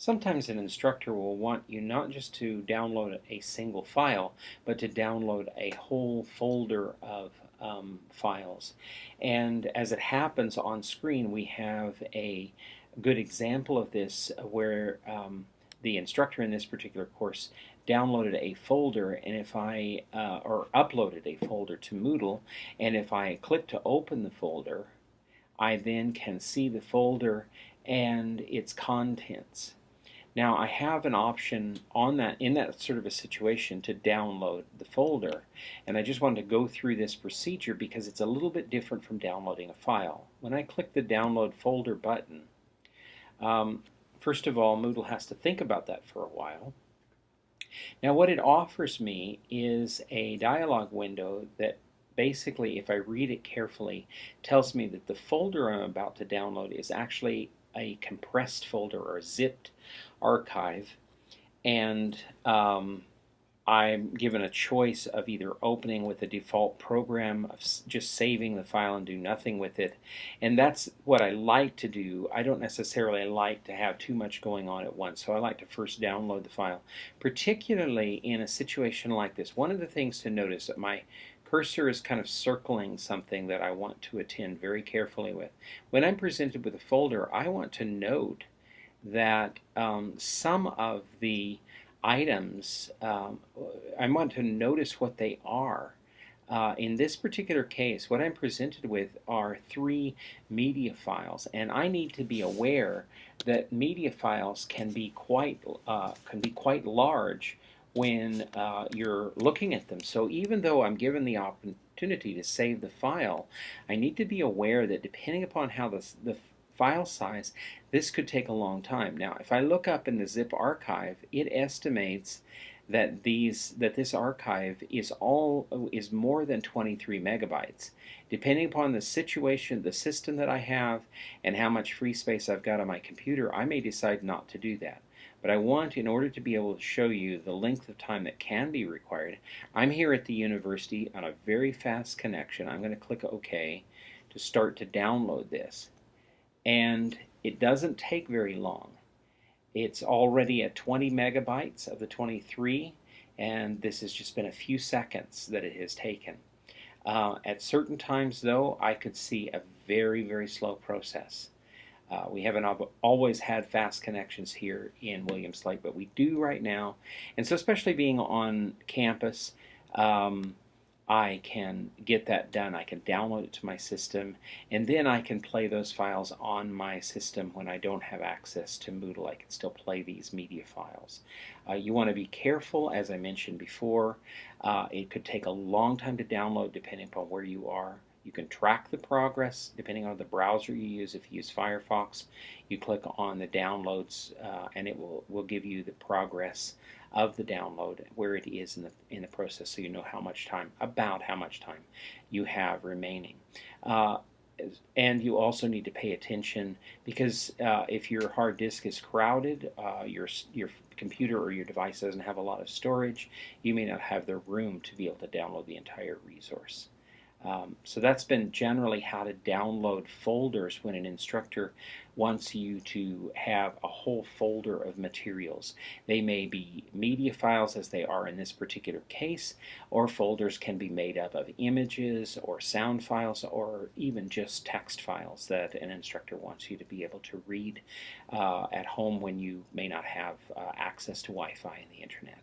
Sometimes an instructor will want you not just to download a single file, but to download a whole folder of files. And as it happens on screen, we have a good example of this where the instructor in this particular course downloaded a folder, and if I or uploaded a folder to Moodle, and if I click to open the folder, I then can see the folder and its contents. Now I have an option on that in that sort of a situation to download the folder, and I just wanted to go through this procedure because it's a little bit different from downloading a file. When I click the download folder button, first of all, Moodle has to think about that for a while. Now what it offers me is a dialog window that basically, if I read it carefully, tells me that the folder I'm about to download is actually a compressed folder or a zipped archive, and I'm given a choice of either opening with the default program of just saving the file and do nothing with it, and that's what I like to do. I don't necessarily like to have too much going on at once, so I like to first download the file, particularly in a situation like this. One of the things to notice that my cursor is kind of circling something that I want to attend very carefully with. When I'm presented with a folder, I want to note that some of the items, I want to notice what they are. In this particular case, what I'm presented with are 3 media files, and I need to be aware that media files can be quite large when you're looking at them. So even though I'm given the opportunity to save the file, I need to be aware that depending upon how the file size, this could take a long time. Now, if I look up in the zip archive, it estimates that this archive is more than 23 megabytes. Depending upon the situation, the system that I have, and how much free space I've got on my computer, I may decide not to do that. But I want, in order to be able to show you the length of time that can be required, I'm here at the university on a very fast connection. I'm going to click OK to start to download this. And it doesn't take very long. It's already at 20 megabytes of the 23, and this has just been a few seconds that it has taken. At certain times, though, I could see a very, very slow process. We haven't always had fast connections here in Williams Lake, but we do right now. And so especially being on campus, I can get that done. I can download it to my system, and then I can play those files on my system when I don't have access to Moodle. I can still play these media files. You want to be careful, as I mentioned before. It could take a long time to download depending upon where you are. You can track the progress depending on the browser you use. If you use Firefox, you click on the downloads and it will give you the progress of the download, where it is in the process, so you know about how much time you have remaining. And you also need to pay attention because if your hard disk is crowded, your computer or your device doesn't have a lot of storage, you may not have the room to be able to download the entire resource. So that's been generally how to download folders when an instructor wants you to have a whole folder of materials. They may be media files, as they are in this particular case, or folders can be made up of images or sound files or even just text files that an instructor wants you to be able to read at home when you may not have access to Wi-Fi and the internet.